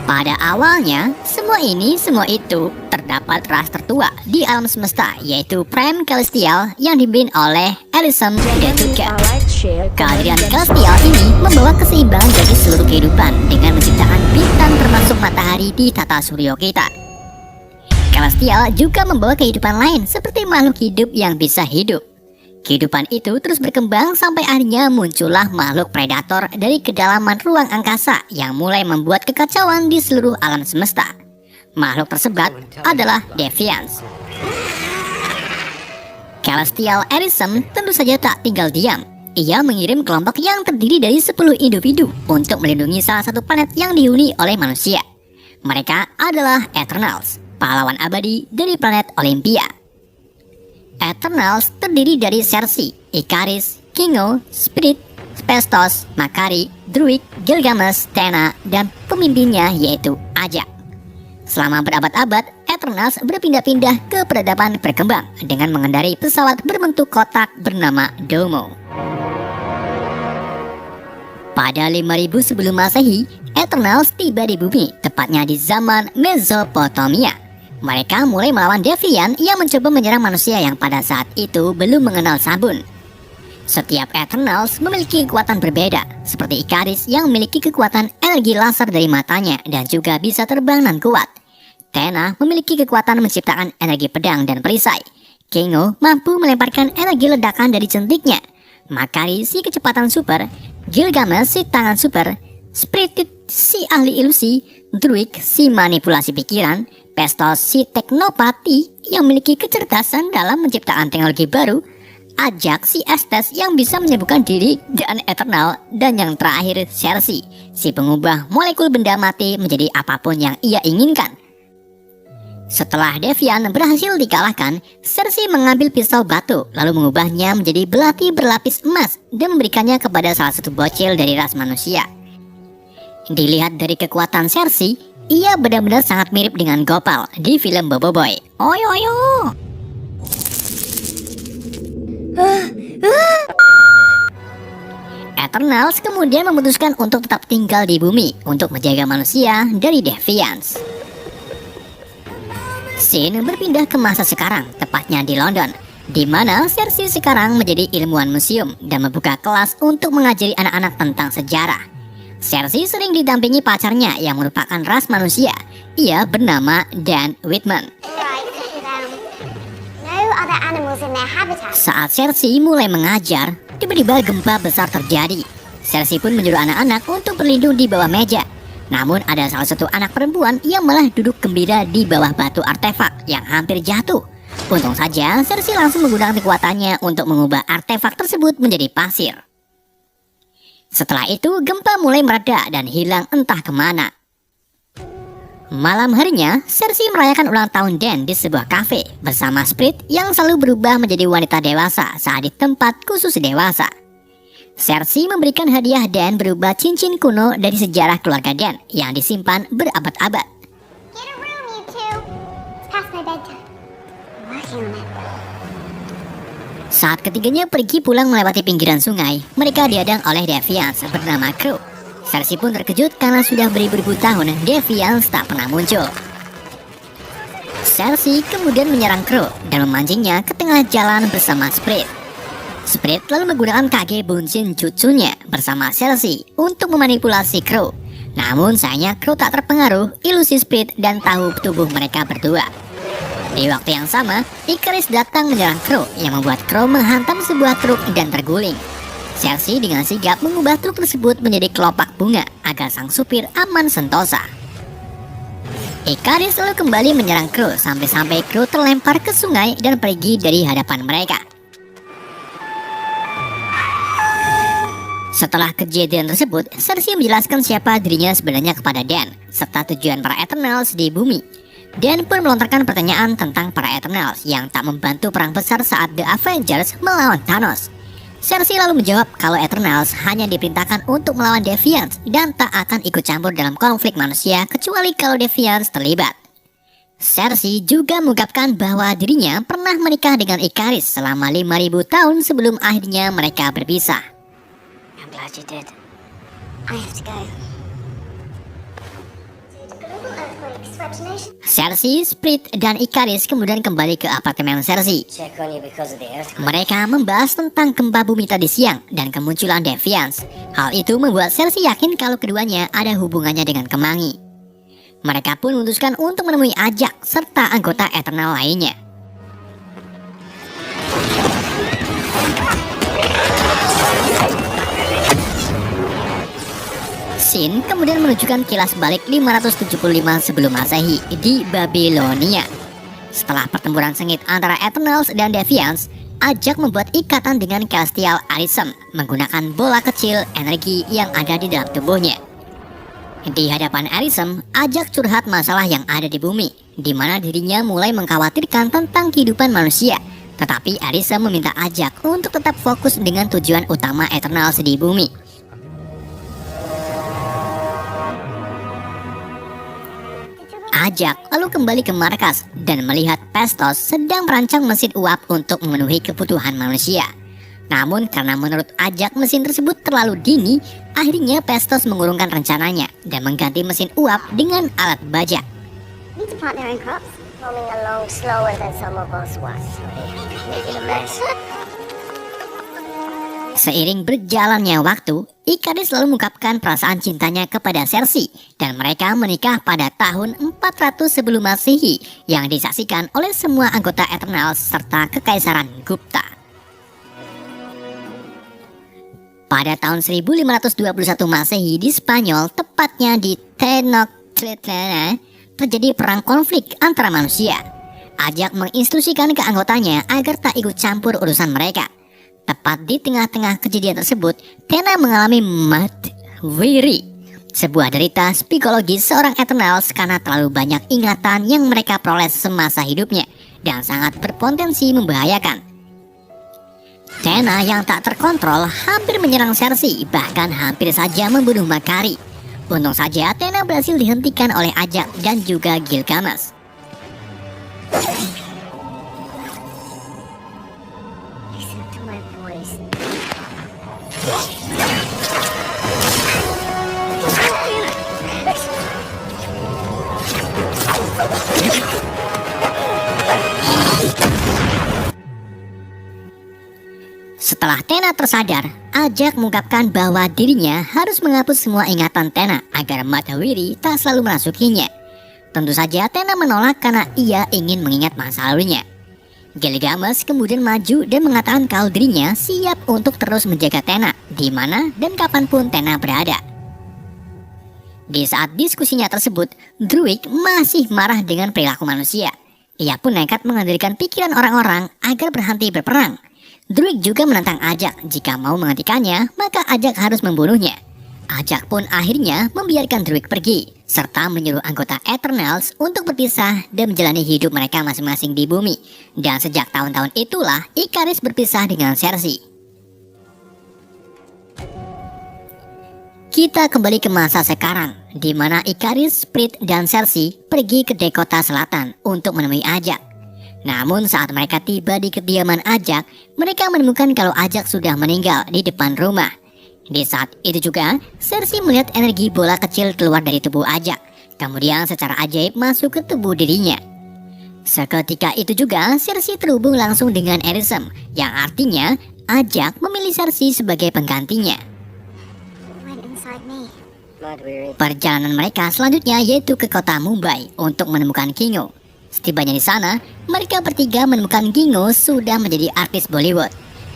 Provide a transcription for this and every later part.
Pada awalnya, semua itu terdapat ras tertua di alam semesta, yaitu Prime Celestial yang dipimpin oleh Elysium dan juga kehadiran Celestial ini membawa keseimbangan bagi seluruh kehidupan dengan menciptakan bintang termasuk matahari di tata surya kita. Celestial juga membawa kehidupan lain seperti makhluk hidup yang bisa hidup. Kehidupan itu terus berkembang sampai akhirnya muncullah makhluk predator dari kedalaman ruang angkasa yang mulai membuat kekacauan di seluruh alam semesta. Makhluk tersebut adalah Deviants. Celestial Elysium tentu saja tak tinggal diam. Ia mengirim kelompok yang terdiri dari 10 individu untuk melindungi salah satu planet yang dihuni oleh manusia. Mereka adalah Eternals, pahlawan abadi dari planet Olympia. Eternals terdiri dari Cersei, Ikaris, Kingo, Spirit, Phastos, Makari, Druid, Gilgamesh, Tena, dan pemimpinnya yaitu Ajak. Selama berabad-abad, Eternals berpindah-pindah ke peradaban berkembang dengan mengendarai pesawat berbentuk kotak bernama Domo. Pada 5000 sebelum Masehi, Eternals tiba di bumi, tepatnya di zaman Mesopotamia. Mereka mulai melawan Deviant yang mencoba menyerang manusia yang pada saat itu belum mengenal sabun. Setiap Eternals memiliki kekuatan berbeda, seperti Ikaris yang memiliki kekuatan energi laser dari matanya dan juga bisa terbang dan kuat. Tena memiliki kekuatan menciptakan energi pedang dan perisai. Kingo mampu melemparkan energi ledakan dari centiknya. Makari si kecepatan super, Gilgamesh si tangan super, Spirit si ahli ilusi, Druid si manipulasi pikiran, Phastos si teknopati yang memiliki kecerdasan dalam menciptakan teknologi baru, Ajak si Estes yang bisa menyembuhkan diri dan Eternal, dan yang terakhir Cersei si pengubah molekul benda mati menjadi apapun yang ia inginkan. Setelah Deviant berhasil dikalahkan, Cersei mengambil pisau batu lalu mengubahnya menjadi belati berlapis emas dan memberikannya kepada salah satu bocil dari ras manusia. Dilihat dari kekuatan Cersei, ia benar-benar sangat mirip dengan Gopal di film Bobo Boy. Oyo. Eternals kemudian memutuskan untuk tetap tinggal di bumi untuk menjaga manusia dari Deviants. Scene berpindah ke masa sekarang, tepatnya di London, di mana Cersei sekarang menjadi ilmuwan museum dan membuka kelas untuk mengajari anak-anak tentang sejarah. Cersei sering didampingi pacarnya yang merupakan ras manusia. Ia bernama Dan Whitman. Saat Cersei mulai mengajar, tiba-tiba gempa besar terjadi. Cersei pun menyuruh anak-anak untuk berlindung di bawah meja. Namun ada salah satu anak perempuan yang malah duduk gembira di bawah batu artefak yang hampir jatuh. Untung saja Cersei langsung menggunakan kekuatannya untuk mengubah artefak tersebut menjadi pasir. Setelah itu gempa mulai mereda dan hilang entah kemana. Malam harinya, Cersei merayakan ulang tahun Dan di sebuah kafe bersama Spirit yang selalu berubah menjadi wanita dewasa saat di tempat khusus dewasa. Cersei memberikan hadiah Dan berupa cincin kuno dari sejarah keluarga Dan yang disimpan berabad-abad. Saat ketiganya pergi pulang melewati pinggiran sungai, mereka dihadang oleh Deviants bernama Crow. Cersei pun terkejut karena sudah beribu-ribu tahun Deviants tak pernah muncul. Cersei kemudian menyerang Crow dan memancingnya ke tengah jalan bersama Spirit. Spirit lalu menggunakan Kage Bunshin Jutsunya bersama Cersei untuk memanipulasi Crow. Namun sayangnya Crow tak terpengaruh ilusi Spirit dan tahu tubuh mereka berdua. Di waktu yang sama, Ikaris datang menyerang Crow yang membuat Crow menghantam sebuah truk dan terguling. Cersei dengan sigap mengubah truk tersebut menjadi kelopak bunga agar sang supir aman sentosa. Ikaris lalu kembali menyerang Crow sampai-sampai Crow terlempar ke sungai dan pergi dari hadapan mereka. Setelah kejadian tersebut, Cersei menjelaskan siapa dirinya sebenarnya kepada Dan, serta tujuan para Eternals di bumi. Dan pun melontarkan pertanyaan tentang para Eternals yang tak membantu perang besar saat The Avengers melawan Thanos. Cersei lalu menjawab kalau Eternals hanya diperintahkan untuk melawan Deviants dan tak akan ikut campur dalam konflik manusia kecuali kalau Deviants terlibat. Cersei juga mengungkapkan bahwa dirinya pernah menikah dengan Ikaris selama 5000 tahun sebelum akhirnya mereka berpisah. I'm glad you did. I have to go. Cersei, Sprit, dan Ikaris kemudian kembali ke apartemen Cersei. Mereka membahas tentang gempa bumi tadi siang dan kemunculan Defiance. Hal itu membuat Cersei yakin kalau keduanya ada hubungannya dengan Kemangi. Mereka pun memutuskan untuk menemui Ajak serta anggota Eternal lainnya. Scene kemudian menunjukkan kilas balik 575 sebelum Masehi di Babilonia. Setelah pertempuran sengit antara Eternals dan Deviants, Ajak membuat ikatan dengan Celestial Arishem menggunakan bola kecil energi yang ada di dalam tubuhnya. Di hadapan Arishem, Ajak curhat masalah yang ada di bumi, di mana dirinya mulai mengkhawatirkan tentang kehidupan manusia. Tetapi Arishem meminta Ajak untuk tetap fokus dengan tujuan utama Eternals di bumi. Ajak lalu kembali ke markas dan melihat Phastos sedang merancang mesin uap untuk memenuhi kebutuhan manusia. Namun karena menurut Ajak mesin tersebut terlalu dini, akhirnya Phastos mengurungkan rencananya dan mengganti mesin uap dengan alat baja. Seiring berjalannya waktu, Ikaris selalu mengungkapkan perasaan cintanya kepada Cersei dan mereka menikah pada tahun 400 sebelum Masehi yang disaksikan oleh semua anggota Eternals serta Kekaisaran Gupta. Pada tahun 1521 Masehi di Spanyol, tepatnya di Tenochtitlan, terjadi perang konflik antara manusia. Ajak menginstruksikan ke anggotanya agar tak ikut campur urusan mereka. Tepat di tengah-tengah kejadian tersebut, Tena mengalami mati wiri, sebuah derita psikologis seorang Eternals karena terlalu banyak ingatan yang mereka peroleh semasa hidupnya dan sangat berpotensi membahayakan. Tena yang tak terkontrol hampir menyerang Cersei, bahkan hampir saja membunuh Makari. Untung saja Tena berhasil dihentikan oleh Ajak dan juga Gilgamesh. Setelah Tena tersadar, Ajak mengungkapkan bahwa dirinya harus menghapus semua ingatan Tena agar Matahwiri tak selalu merasukinya. Tentu saja Tena menolak karena ia ingin mengingat masa lalunya. Gilgamesh kemudian maju dan mengatakan kalau dirinya siap untuk terus menjaga Tena di mana dan kapanpun Tena berada. Di saat diskusinya tersebut, Druig masih marah dengan perilaku manusia. Ia pun nekat mengendalikan pikiran orang-orang agar berhenti berperang. Druig juga menantang Ajak, jika mau menghentikannya, maka Ajak harus membunuhnya. Ajak pun akhirnya membiarkan Druig pergi, serta menyuruh anggota Eternals untuk berpisah dan menjalani hidup mereka masing-masing di bumi. Dan sejak tahun-tahun itulah Ikaris berpisah dengan Cersei. Kita kembali ke masa sekarang, di mana Ikaris, Sprit, dan Cersei pergi ke Dakota Selatan untuk menemui Ajak. Namun saat mereka tiba di kediaman Ajak, mereka menemukan kalau Ajak sudah meninggal di depan rumah. Di saat itu juga, Cersei melihat energi bola kecil keluar dari tubuh Ajak, kemudian secara ajaib masuk ke tubuh dirinya. Seketika itu juga, Cersei terhubung langsung dengan Arishem, yang artinya Ajak memilih Cersei sebagai penggantinya. Perjalanan mereka selanjutnya yaitu ke kota Mumbai untuk menemukan Kingo. Setibanya di sana, mereka bertiga menemukan Kingo sudah menjadi artis Bollywood.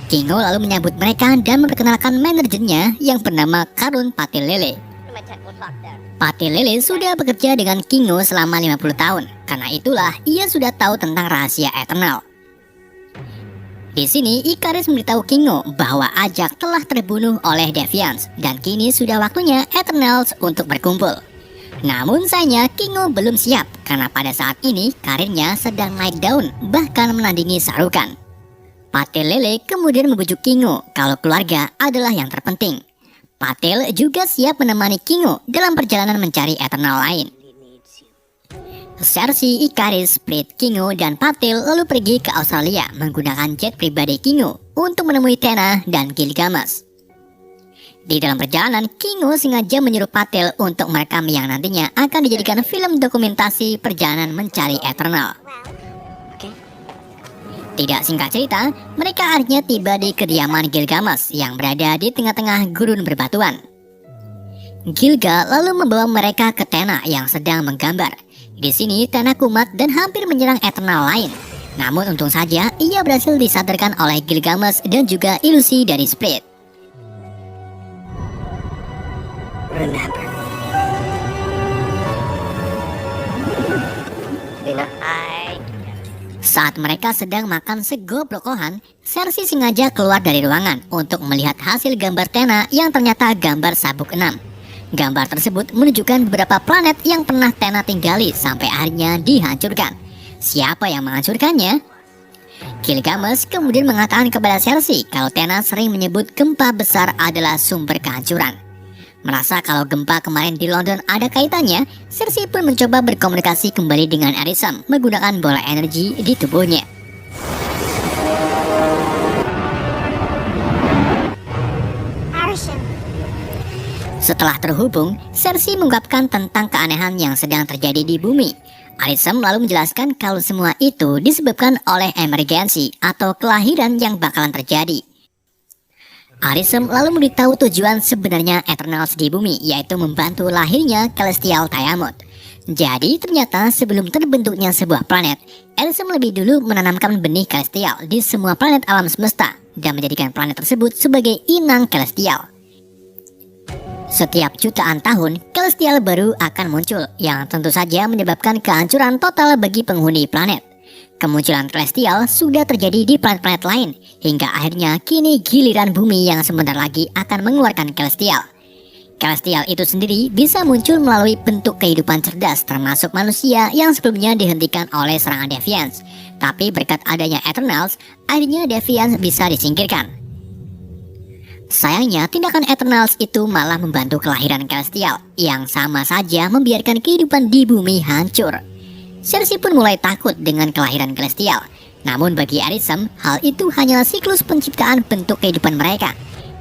Kingo lalu menyambut mereka dan memperkenalkan manajernya yang bernama Karun Patilele. Patilele sudah bekerja dengan Kingo selama 50 tahun, karena itulah ia sudah tahu tentang rahasia Eternal. Di sini, Ikaris memberitahu Kingo bahwa Ajak telah terbunuh oleh Deviants dan kini sudah waktunya Eternals untuk berkumpul. Namun sayangnya Kingo belum siap karena pada saat ini karirnya sedang naik daun, bahkan menandingi Sarukan. Patilele kemudian membujuk Kingo kalau keluarga adalah yang terpenting. Patil juga siap menemani Kingo dalam perjalanan mencari Eternal lain. Cersei, Ikaris, Split, Kingo, dan Patil lalu pergi ke Australia menggunakan jet pribadi Kingo untuk menemui Tena dan Gilgamesh. Di dalam perjalanan, Kingo sengaja menyuruh Patil untuk merekam yang nantinya akan dijadikan film dokumentasi perjalanan mencari Eternal. Tidak singkat cerita, mereka akhirnya tiba di kediaman Gilgamesh yang berada di tengah-tengah gurun berbatuan. Gilga lalu membawa mereka ke Tena yang sedang menggambar. Di sini Tena kumat dan hampir menyerang Eternal lain. Namun untung saja ia berhasil disadarkan oleh Gilgamesh dan juga ilusi dari Split. Saat mereka sedang makan sego blokohan, Cersei sengaja keluar dari ruangan untuk melihat hasil gambar Tena yang ternyata gambar sabuk 6. Gambar tersebut menunjukkan beberapa planet yang pernah Tena tinggali sampai akhirnya dihancurkan. Siapa yang menghancurkannya? Gilgamesh kemudian mengatakan kepada Cersei kalau Tena sering menyebut gempa besar adalah sumber kehancuran. Merasa kalau gempa kemarin di London ada kaitannya, Cersei pun mencoba berkomunikasi kembali dengan Arishem menggunakan bola energi di tubuhnya. Setelah terhubung, Cersei mengungkapkan tentang keanehan yang sedang terjadi di bumi. Arishem lalu menjelaskan kalau semua itu disebabkan oleh emergensi atau kelahiran yang bakalan terjadi. Arishem lalu memberitahu tujuan sebenarnya Eternals di bumi, yaitu membantu lahirnya Celestial Tiamat. Jadi ternyata sebelum terbentuknya sebuah planet, Arishem lebih dulu menanamkan benih Celestial di semua planet alam semesta dan menjadikan planet tersebut sebagai inang Celestial. Setiap jutaan tahun, Celestial baru akan muncul, yang tentu saja menyebabkan kehancuran total bagi penghuni planet. Kemunculan Celestial sudah terjadi di planet-planet lain, hingga akhirnya kini giliran bumi yang sebentar lagi akan mengeluarkan Celestial. Celestial itu sendiri bisa muncul melalui bentuk kehidupan cerdas termasuk manusia yang sebelumnya dihentikan oleh serangan Deviants. Tapi berkat adanya Eternals, akhirnya Deviants bisa disingkirkan. Sayangnya, tindakan Eternals itu malah membantu kelahiran Celestial, yang sama saja membiarkan kehidupan di bumi hancur. Cersei pun mulai takut dengan kelahiran Celestial. Namun bagi Arishem, hal itu hanyalah siklus penciptaan bentuk kehidupan mereka.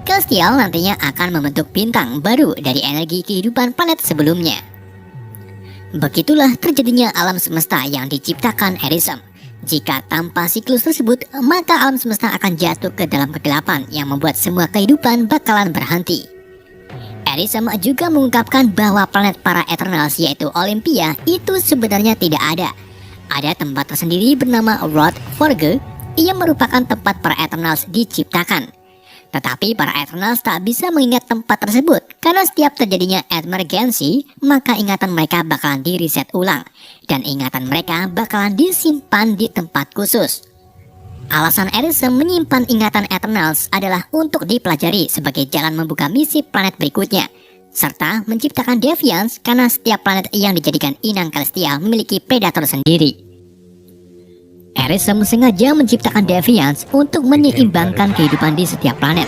Celestial nantinya akan membentuk bintang baru dari energi kehidupan planet sebelumnya. Begitulah terjadinya alam semesta yang diciptakan Arishem. Jika tanpa siklus tersebut, maka alam semesta akan jatuh ke dalam kegelapan yang membuat semua kehidupan bakalan berhenti. Arishem juga mengungkapkan bahwa planet para Eternals yaitu Olympia itu sebenarnya tidak ada. Ada tempat tersendiri bernama Rod Forge yang merupakan tempat para Eternals diciptakan. Tetapi para Eternals tak bisa mengingat tempat tersebut karena setiap terjadinya emergency, maka ingatan mereka bakalan di-reset ulang dan ingatan mereka bakalan disimpan di tempat khusus. Alasan Arishem menyimpan ingatan Eternals adalah untuk dipelajari sebagai jalan membuka misi planet berikutnya, serta menciptakan Deviants karena setiap planet yang dijadikan inang Celestial memiliki predator sendiri. Arishem sengaja menciptakan Deviants untuk menyeimbangkan kehidupan di setiap planet.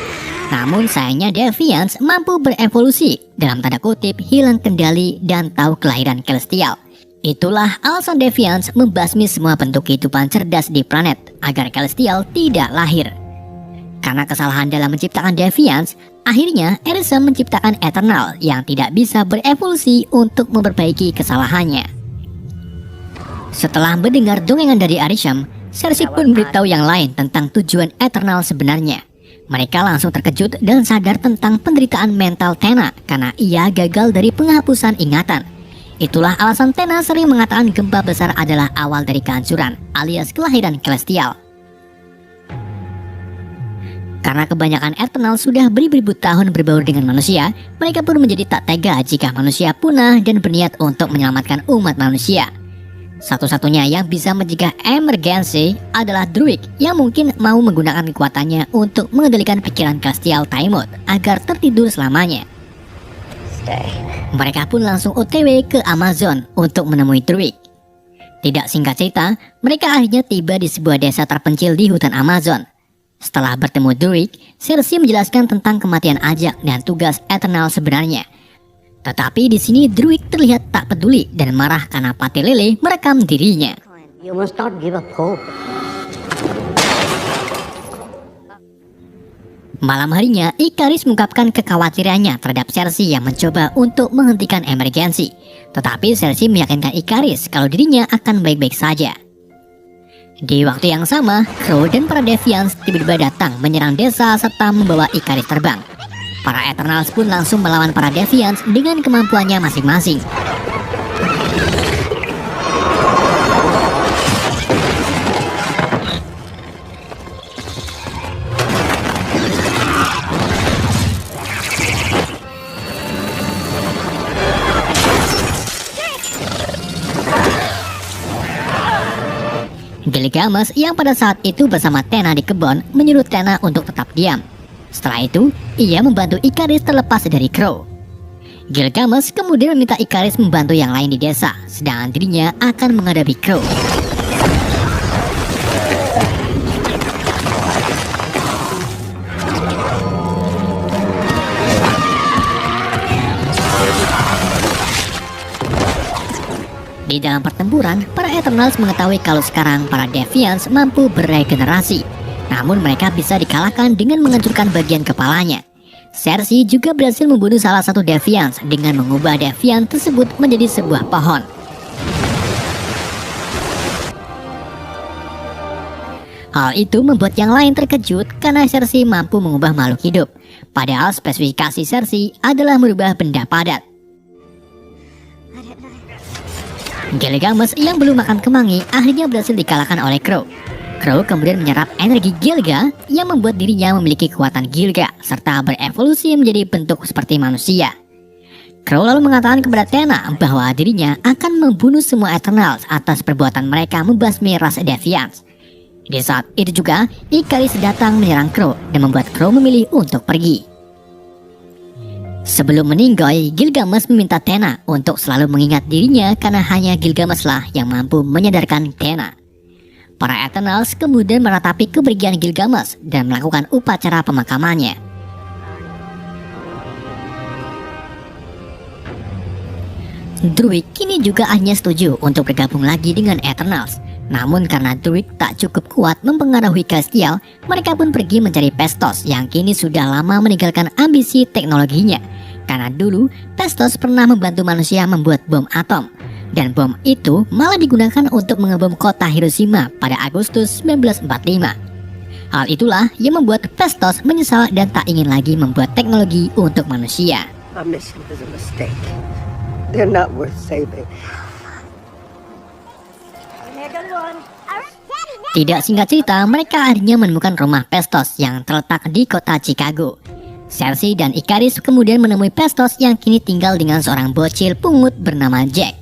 Namun sayangnya Deviants mampu berevolusi, dalam tanda kutip hilang kendali dan tahu kelahiran Celestial. Itulah alasan Deviants membasmi semua bentuk kehidupan cerdas di planet agar Celestial tidak lahir. Karena kesalahan dalam menciptakan Deviants, akhirnya Arishem menciptakan Eternal yang tidak bisa berevolusi untuk memperbaiki kesalahannya. Setelah mendengar dongengan dari Arishem, Cersei pun beritahu yang lain tentang tujuan Eternal sebenarnya. Mereka langsung terkejut dan sadar tentang penderitaan mental Tena karena ia gagal dari penghapusan ingatan. Itulah alasan Tena sering mengatakan gempa besar adalah awal dari kehancuran alias kelahiran Celestial. Karena kebanyakan Eternal sudah beribu-ribu tahun berbaur dengan manusia, mereka pun menjadi tak tega jika manusia punah dan berniat untuk menyelamatkan umat manusia. Satu-satunya yang bisa mencegah emergency adalah Druid yang mungkin mau menggunakan kekuatannya untuk mengendalikan pikiran Celestial Tiamat agar tertidur selamanya. Mereka pun langsung OTW ke Amazon untuk menemui Druid. Tidak singkat cerita, mereka akhirnya tiba di sebuah desa terpencil di hutan Amazon. Setelah bertemu Druid, Cersei menjelaskan tentang kematian Ajak dan tugas Eternal sebenarnya. Tetapi di sini Druid terlihat tak peduli dan marah karena Pati Lele merekam dirinya. You must not give up hope. Malam harinya, Ikaris mengungkapkan kekhawatirannya terhadap Cersei yang mencoba untuk menghentikan emergensi. Tetapi Cersei meyakinkan Ikaris kalau dirinya akan baik-baik saja. Di waktu yang sama, Crow dan para Deviants tiba-tiba datang menyerang desa serta membawa Ikaris terbang. Para Eternals pun langsung melawan para Deviants dengan kemampuannya masing-masing. Gilgamesh yang pada saat itu bersama Tena di kebun menyuruh Tena untuk tetap diam. Setelah itu, ia membantu Ikaris terlepas dari Crow. Gilgamesh kemudian meminta Ikaris membantu yang lain di desa, sedangkan dirinya akan menghadapi Crow. Di dalam pertempuran, para Eternals mengetahui kalau sekarang para Deviants mampu beregenerasi. Namun mereka bisa dikalahkan dengan menghancurkan bagian kepalanya. Cersei juga berhasil membunuh salah satu Deviants dengan mengubah Deviant tersebut menjadi sebuah pohon. Hal itu membuat yang lain terkejut karena Cersei mampu mengubah makhluk hidup. Padahal spesifikasi Cersei adalah merubah benda padat. Gilgamesh yang belum makan kemangi akhirnya berhasil dikalahkan oleh Crow. Crow kemudian menyerap energi Gilga yang membuat dirinya memiliki kekuatan Gilga serta berevolusi menjadi bentuk seperti manusia. Crow lalu mengatakan kepada Tena bahwa dirinya akan membunuh semua Eternals atas perbuatan mereka membasmi ras Deviants. Di saat itu juga, Ikaris datang menyerang Crow dan membuat Crow memilih untuk pergi. Sebelum meninggoy, Gilgamesh meminta Tena untuk selalu mengingat dirinya karena hanya Gilgamesh lah yang mampu menyadarkan Tena. Para Eternals kemudian meratapi kepergian Gilgamesh dan melakukan upacara pemakamannya. Druid kini juga akhirnya setuju untuk bergabung lagi dengan Eternals. Namun karena Druid tak cukup kuat mempengaruhi Celestial, mereka pun pergi mencari Phastos yang kini sudah lama meninggalkan ambisi teknologinya. Karena dulu Phastos pernah membantu manusia membuat bom atom, dan bom itu malah digunakan untuk mengebom kota Hiroshima pada Agustus 1945. Hal itulah yang membuat Phastos menyesal dan tak ingin lagi membuat teknologi untuk manusia. Our mission is a mistake. They're not worth saving. Tidak singkat cerita, mereka akhirnya menemukan rumah Phastos yang terletak di kota Chicago. Cersei dan Ikaris kemudian menemui Phastos yang kini tinggal dengan seorang bocil pungut bernama Jack.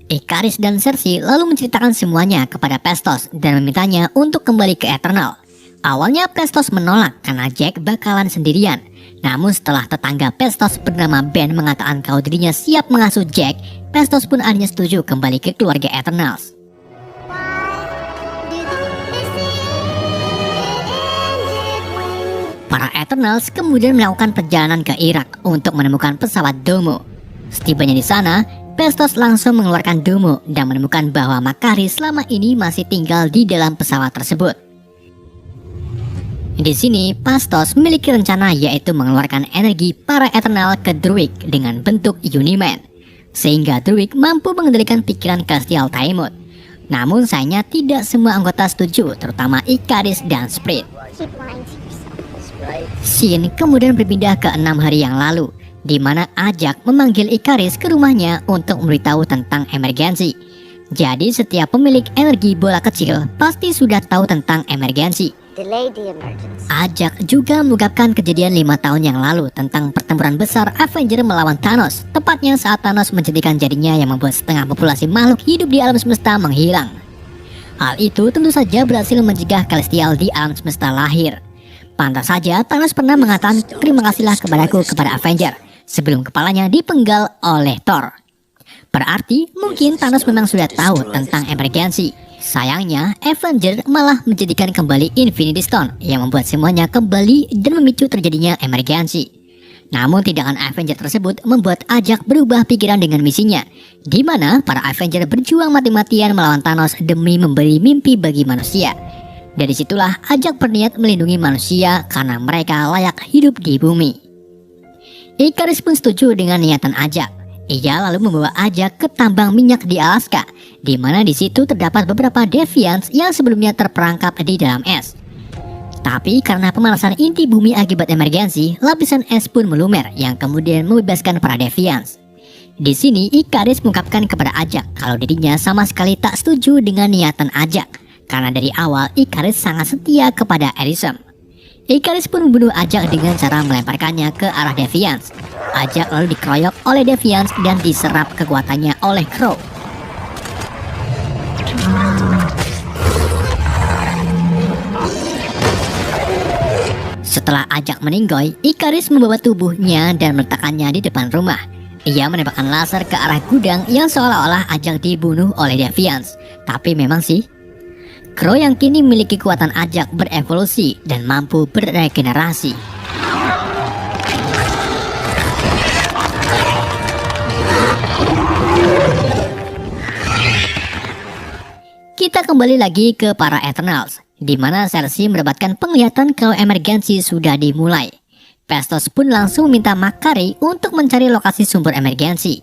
Ikaris dan Cersei lalu menceritakan semuanya kepada Phastos dan memintanya untuk kembali ke Eternal. Awalnya Phastos menolak karena Jack bakalan sendirian. Namun setelah tetangga Phastos bernama Ben mengatakan kalau dirinya siap mengasuh Jack, Phastos pun akhirnya setuju kembali ke keluarga Eternals. Para Eternals kemudian melakukan perjalanan ke Irak untuk menemukan pesawat Domo. Setibanya di sana, Phastos langsung mengeluarkan Domo dan menemukan bahwa Makari selama ini masih tinggal di dalam pesawat tersebut. Di sini, Phastos memiliki rencana yaitu mengeluarkan energi para Eternal ke Druid dengan bentuk Uniman, sehingga Druid mampu mengendalikan pikiran Celestial Tiamat. Namun sayangnya tidak semua anggota setuju, terutama Ikaris dan Sprit. Scene kemudian berpindah ke 6 hari yang lalu, di mana Ajak memanggil Ikaris ke rumahnya untuk memberitahu tentang emergensi. Jadi setiap pemilik energi bola kecil pasti sudah tahu tentang emergensi. Ajak juga mengungkapkan kejadian 5 tahun yang lalu tentang pertempuran besar Avenger melawan Thanos, tepatnya saat Thanos menjentikan jarinya yang membuat setengah populasi makhluk hidup di alam semesta menghilang. Hal itu tentu saja berhasil mencegah Celestial di alam semesta lahir. Pantas saja Thanos pernah mengatakan terima kasihlah kepadaku kepada Avenger sebelum kepalanya dipenggal oleh Thor. Berarti mungkin Thanos memang sudah tahu tentang emergensi. Sayangnya Avenger malah menjadikan kembali Infinity Stone yang membuat semuanya kembali dan memicu terjadinya emergensi. Namun tindakan Avenger tersebut membuat Ajak berubah pikiran dengan misinya, di mana para Avenger berjuang mati-matian melawan Thanos demi memberi mimpi bagi manusia. Dari situlah Ajak berniat melindungi manusia karena mereka layak hidup di bumi. Ikaris pun setuju dengan niatan Ajak. Ia lalu membawa Ajak ke tambang minyak di Alaska, di mana di situ terdapat beberapa Deviants yang sebelumnya terperangkap di dalam es. Tapi karena pemanasan inti bumi akibat emergensi, lapisan es pun melumer yang kemudian membebaskan para Deviants. Di sini Ikaris mengungkapkan kepada Ajak kalau dirinya sama sekali tak setuju dengan niatan Ajak, karena dari awal Ikaris sangat setia kepada Arishem. Ikaris pun membunuh Ajak dengan cara melemparkannya ke arah Deviants. Ajak lalu dikeroyok oleh Deviants dan diserap kekuatannya oleh Crow. Setelah Ajak meninggoy, Ikaris membawa tubuhnya dan meletakkannya di depan rumah. Ia menembakkan laser ke arah gudang yang seolah-olah Ajak dibunuh oleh Deviants. Tapi memang sih, Crow yang kini memiliki kekuatan Ajak berevolusi dan mampu beregenerasi. Kita kembali lagi ke para Eternals, di mana Cersei mendapatkan penglihatan kalau emergensi sudah dimulai. Phastos pun langsung meminta Makari untuk mencari lokasi sumber emergensi.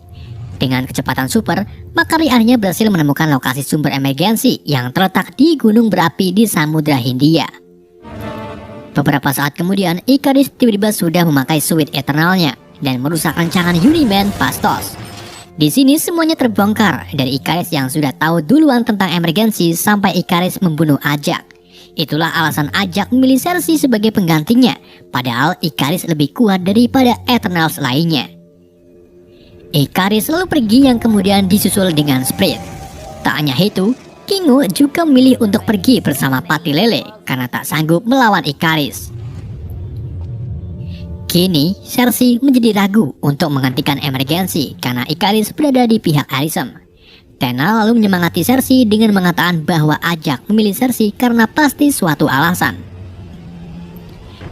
Dengan kecepatan super, Makari akhirnya berhasil menemukan lokasi sumber emergensi yang terletak di gunung berapi di Samudra Hindia. Beberapa saat kemudian, Ikaris tiba-tiba sudah memakai Suit Eternalnya dan merusak rancangan Uniman Phastos. Di sini semuanya terbongkar, dari Ikaris yang sudah tahu duluan tentang emergensi sampai Ikaris membunuh Ajak. Itulah alasan Ajak memilih Cersei sebagai penggantinya, padahal Ikaris lebih kuat daripada Eternals lainnya. Ikaris lalu pergi yang kemudian disusul dengan Sprit. Tak hanya itu, Kingo juga memilih untuk pergi bersama Pati Lele karena tak sanggup melawan Ikaris. Kini, Cersei menjadi ragu untuk menghentikan emergensi karena Ikaris berada di pihak Arishem. Tena lalu menyemangati Cersei dengan mengatakan bahwa Ajak memilih Cersei karena pasti suatu alasan.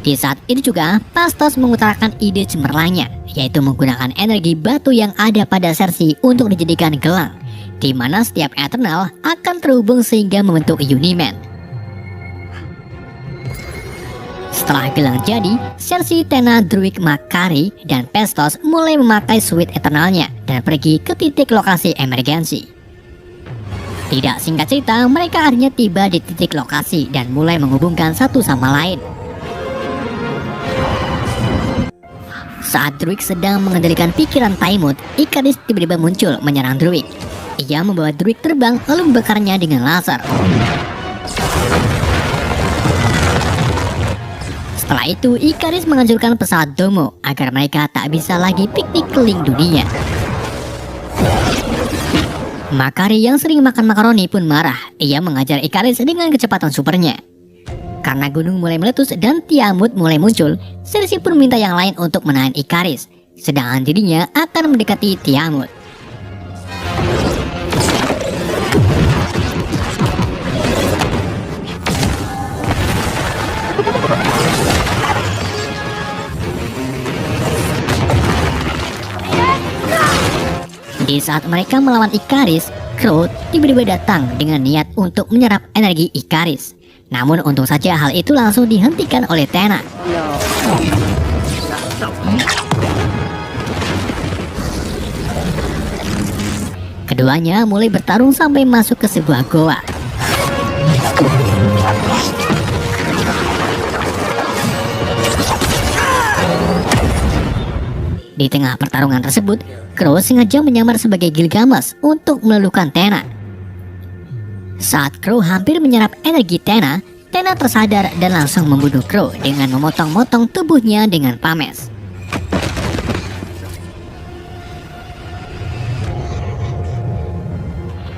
Di saat itu juga, Phastos mengutarakan ide cemerlangnya, yaitu menggunakan energi batu yang ada pada Cersei untuk dijadikan gelang, di mana setiap Eternal akan terhubung sehingga membentuk Uniman. Setelah gelang jadi, Cersei, Tena, Druig, Makari, dan Phastos mulai memakai Suit Eternalnya dan pergi ke titik lokasi emergensi. Tidak singkat cerita, mereka akhirnya tiba di titik lokasi dan mulai menghubungkan satu sama lain. Saat Druig sedang mengendalikan pikiran Taimut, Ikaris tiba-tiba muncul menyerang Druig. Ia membawa Druig terbang lalu membakarnya dengan laser. Setelah itu, Ikaris menghancurkan pesawat Domo agar mereka tak bisa lagi piknik keliling dunia. Makari yang sering makan makaroni pun marah. Ia mengajar Ikaris dengan kecepatan supernya. Karena gunung mulai meletus dan Tiamut mulai muncul, Cersei pun meminta yang lain untuk menahan Ikaris, sedangkan dirinya akan mendekati Tiamut. Di saat mereka melawan Ikaris, Crow tiba-tiba datang dengan niat untuk menyerap energi Ikaris. Namun untung saja hal itu langsung dihentikan oleh Tena. Keduanya mulai bertarung sampai masuk ke sebuah goa. Di tengah pertarungan tersebut, Crow sengaja menyamar sebagai Gilgamesh untuk meluluhkan Tena. Saat Crow hampir menyerap energi Tena, Tena tersadar dan langsung membunuh Crow dengan memotong-motong tubuhnya dengan pames.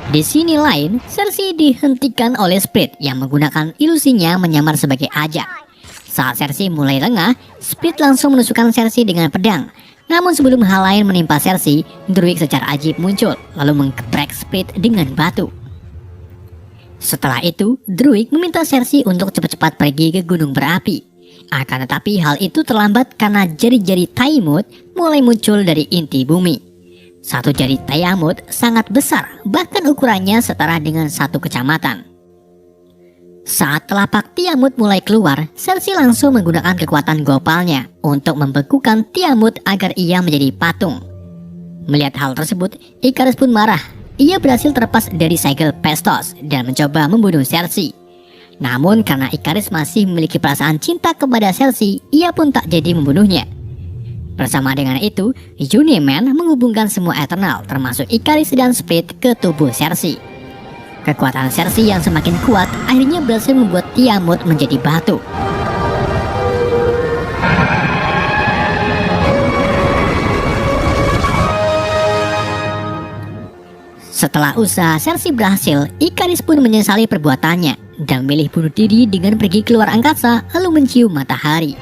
Di sini lain, Cersei dihentikan oleh Split yang menggunakan ilusinya menyamar sebagai Ajak. Saat Cersei mulai lengah, Split langsung menusukkan Cersei dengan pedang. Namun sebelum hal lain menimpa Cersei, Druig secara ajib muncul, lalu menggeprek Split dengan batu. Setelah itu, Druig meminta Cersei untuk cepat-cepat pergi ke gunung berapi. Akan tetapi hal itu terlambat karena jari-jari Taimut mulai muncul dari inti bumi. Satu jari Taimut sangat besar, bahkan ukurannya setara dengan satu kecamatan. Saat telapak Tiamut mulai keluar, Cersei langsung menggunakan kekuatan gopalnya untuk membekukan Tiamut agar ia menjadi patung. Melihat hal tersebut, Icarus pun marah. Ia berhasil terlepas dari segel Phastos dan mencoba membunuh Cersei. Namun karena Icarus masih memiliki perasaan cinta kepada Cersei, ia pun tak jadi membunuhnya. Bersama dengan itu, Uniman menghubungkan semua Eternal termasuk Icarus dan Split ke tubuh Cersei. Kekuatan Cersei yang semakin kuat akhirnya berhasil membuat Tiamut menjadi batu. Setelah usaha Cersei berhasil, Icarus pun menyesali perbuatannya dan memilih bunuh diri dengan pergi keluar angkasa lalu mencium matahari.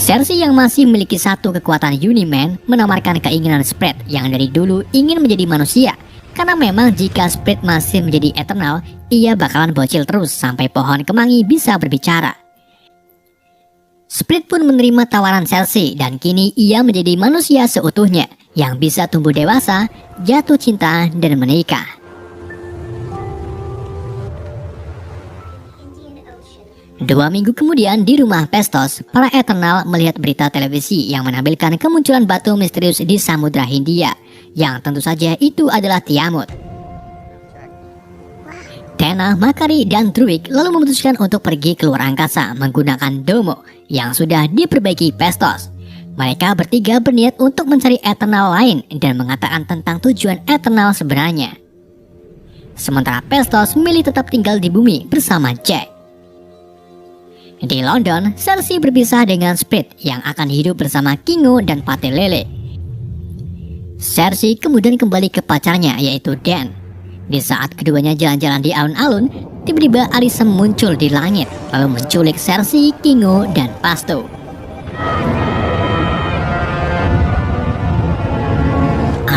Cersei yang masih memiliki satu kekuatan Uniman menawarkan keinginan Spread yang dari dulu ingin menjadi manusia. Karena memang jika Spread masih menjadi Eternal, ia bakalan bocil terus sampai pohon kemangi bisa berbicara. Spread pun menerima tawaran Cersei dan kini ia menjadi manusia seutuhnya yang bisa tumbuh dewasa, jatuh cinta, dan menikah. Dua minggu kemudian di rumah Phastos, para Eternal melihat berita televisi yang menampilkan kemunculan batu misterius di Samudra Hindia, yang tentu saja itu adalah Tiamut. Tenna, Makari, dan Druig lalu memutuskan untuk pergi keluar angkasa menggunakan Domo yang sudah diperbaiki Phastos. Mereka bertiga berniat untuk mencari Eternal lain dan mengatakan tentang tujuan Eternal sebenarnya. Sementara Phastos memilih tetap tinggal di bumi bersama Jack. Di London, Cersei berpisah dengan Split yang akan hidup bersama Kingo dan Pate Lele. Cersei kemudian kembali ke pacarnya yaitu Dan. Di saat keduanya jalan-jalan di alun-alun, tiba-tiba Arisem muncul di langit lalu menculik Cersei, Kingo, dan Pasto.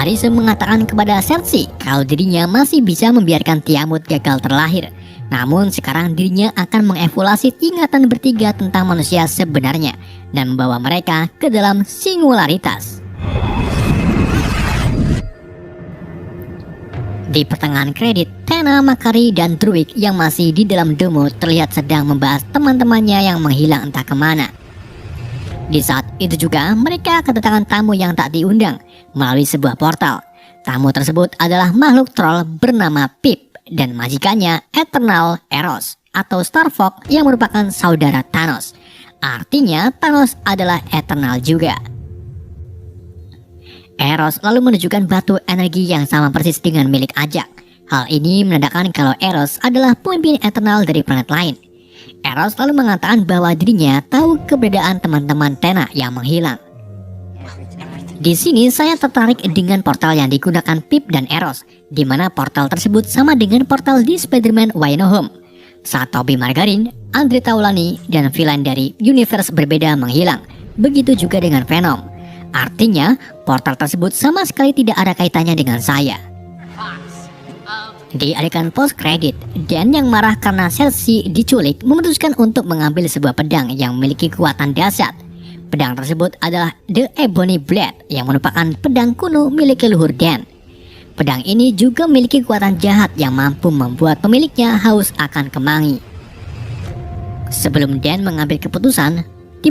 Arisem mengatakan kepada Cersei kalau dirinya masih bisa membiarkan Tiamut gagal terlahir. Namun sekarang dirinya akan mengevaluasi ingatan bertiga tentang manusia sebenarnya dan membawa mereka ke dalam singularitas. Di pertengahan kredit, Tenna, Makari, dan Druig yang masih di dalam Domo terlihat sedang membahas teman-temannya yang menghilang entah kemana. Di saat itu juga mereka kedatangan tamu yang tak diundang melalui sebuah portal. Tamu tersebut adalah makhluk troll bernama Pip dan majikannya Eternal Eros atau Starfox yang merupakan saudara Thanos. Artinya Thanos adalah Eternal juga. Eros lalu menunjukkan batu energi yang sama persis dengan milik Ajak. Hal ini menandakan kalau Eros adalah pemimpin Eternal dari planet lain. Eros lalu mengatakan bahwa dirinya tahu keberadaan teman-teman Tenna yang menghilang. Di sini saya tertarik dengan portal yang digunakan Pip dan Eros, di mana portal tersebut sama dengan portal di Spider-Man Way No Home. Saat Tobey Maguire, Andre Taulani, dan villain dari universe berbeda menghilang, begitu juga dengan Venom. Artinya, portal tersebut sama sekali tidak ada kaitannya dengan saya. Di adegan post credit, Dan yang marah karena Cersei diculik memutuskan untuk mengambil sebuah pedang yang memiliki kekuatan dahsyat. Pedang tersebut adalah The Ebony Blade yang merupakan pedang kuno milik leluhur Dan. Pedang ini juga memiliki kekuatan jahat yang mampu membuat pemiliknya haus akan kemangi. Sebelum Dan mengambil keputusan,